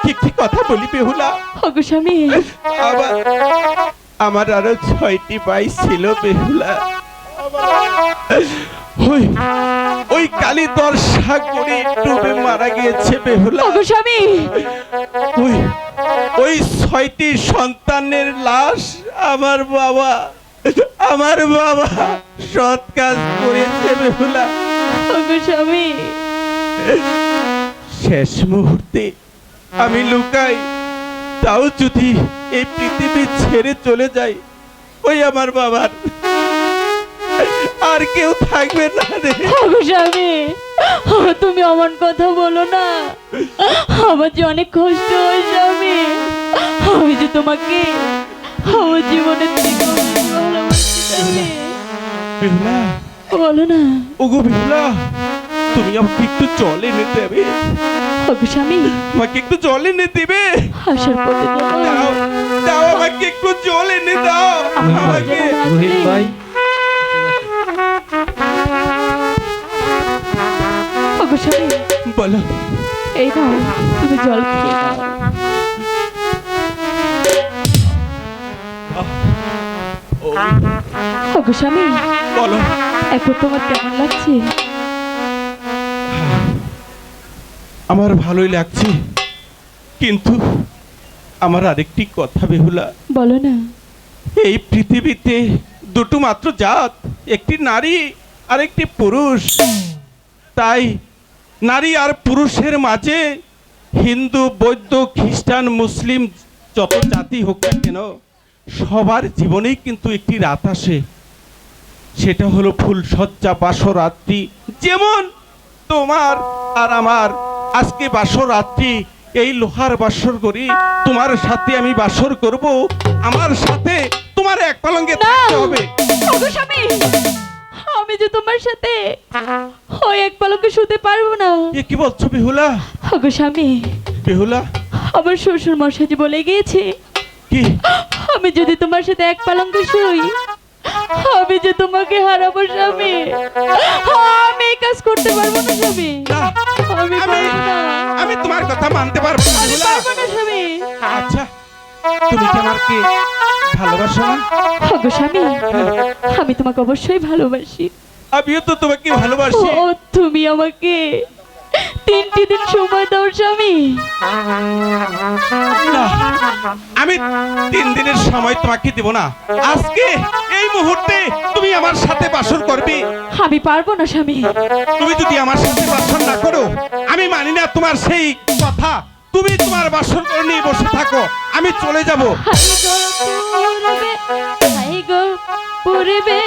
তোমাকে একটি কথা বলি বেহুলা। ওগো স্বামী, আমার আরো 6টি ভাই ছিল বেহুলা। ওই কালীধর সাগরে ডুবে মারা গিয়েছে বেহুলা। ওগো স্বামী, ওই 6টি সন্তানের লাশ আমার বাবা সৎ কাজ করেছে বেহুলা। ওগো স্বামী, শেষ মুহূর্তে আমি লুকাই, তাও যদি এই পৃথিবী ছেড়ে চলে যায়, ওই আমার বাবার আর কেউ থাকবে না রে। ওগো স্বামী, তুমি অমন কথা বলো না, আমার যে অনেক কষ্ট হয় স্বামী। আমি যে তোমাকে আমার জীবনের থেকে অনেক ভালোবাসি স্বামী। বেহুলা, বলো না। ওগো বেহুলা, তুমি আমাকে একটু জল এনে দেবে? ওগো স্বামী, আমাকে একটু জল এনে দেবে? আসার পথে দাও দাও, আমাকে একটু জল এনে দাও আমাকে। রহিম ভাই, ওগো স্বামী, বলো। এই নাও, তুমি জল খেয়ে নাও। ওগো স্বামী, বলো। এখন তোমার কেমন লাগছে? আমার ভালোই লাগছে, কিন্তু আমার আরেকটি কথা বেহুলা। বলো না। এই পৃথিবীতে দুটো মাত্র জাত, একটি নারী আর একটি পুরুষ। তাই নারী আর পুরুষের মাঝে হিন্দু, বৌদ্ধ, খ্রিস্টান, মুসলিম যত জাতি হোক না কেন, সবার জীবনেই কিন্তু একটি রাত আসে। সেটা হলো ফুলসজ্জা বাসরাত্রি। যেমন তোমার আর আমার আজকে বাসরাত্রি, এই লোহার বাসর করি, তোমার সাথে আমি বাসর করব, আমার সাথে তোমার এক পালঙ্কে থাকতে হবে। ওগো স্বামী, আমি যে তোমার সাথে ওই এক পালকে শুতে পারবো না। এ কি বলছো বেহুলা? ওগো স্বামী, বেহুলা, আমার শ্বশুর মশাই যে বলে গিয়েছে, কি? আমি যদি তোমার সাথে এক পালঙ্কে শুই, আমি যে তোমাকে হারাবো স্বামী। আমি এই কাজ করতে পারবো না স্বামী। না, আমি পারবো না। আমি তোমার কথা মানতে পারবো না আমি বেহুলা। পারবো না স্বামী। আচ্ছা, তুমি কি আমাকে ভালোবাসো না? ওগো স্বামী, আমি তোমাকে অবশ্যই ভালোবাসি। আমিও তো তোমাকে ভালোবাসি। ও, তুমি আমাকে 3টি দিন সময় দাও স্বামী। না, আমি 3 দিনের সময় তোমাকে দেব না। আজকে এই মুহূর্তে তুমি আমার সাথে বাসর করবে। আমি পারবো না স্বামী। তুমি যদি আমার সাথে বাসর না করো, আমি মানি না তোমার সেই কথা। তুমি তোমার বাসর করে নিয়ে বসে থাকো, আমি চলে যাব। হাই গো পূর্বে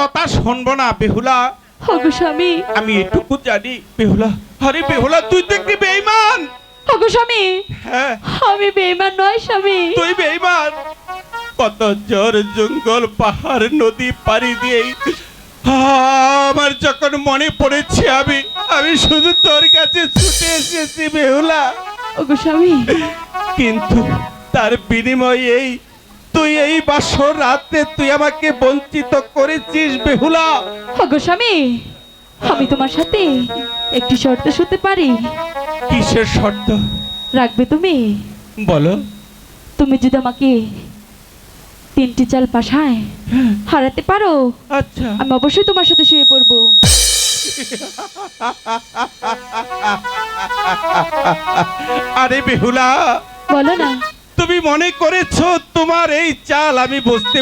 কথা শুনবো না বেহুলা। ওগো স্বামী, আমি এটুকু জানি বেহুলা। আরে বেহুলা, তুই তো একটি বেঈমান। ওগো স্বামী, হ্যাঁ, আমি বেঈমান নয় স্বামী। তুই বেঈমান। কত ঝড় জঙ্গল পাহাড় নদী পাড়ি দিয়ে আমার যখন মনে পড়েছে আমি শুধু তোর কাছে ছুটে এসেছি বেহুলা। ওগো স্বামী, কিন্তু তার বিনিময়ে তুই এই বাসর রাতে তুই আমাকে বঞ্চিত করেছিস বেহুলা। ওগো স্বামী, আমি তোমার সাথে একটি শর্ত শুতে পারি? কিসের শর্ত? রাখবে তুমি? বলো। তুমি যদি আমাকে 3টি চাল পাশায় হারাতে পারো, আচ্ছা, আমি অবশ্যই তোমার সাথে শুয়ে পড়বো। আরে বেহুলা, বলো না। তুমি মনে করেছো তোমার এই চাল আমি বুঝতে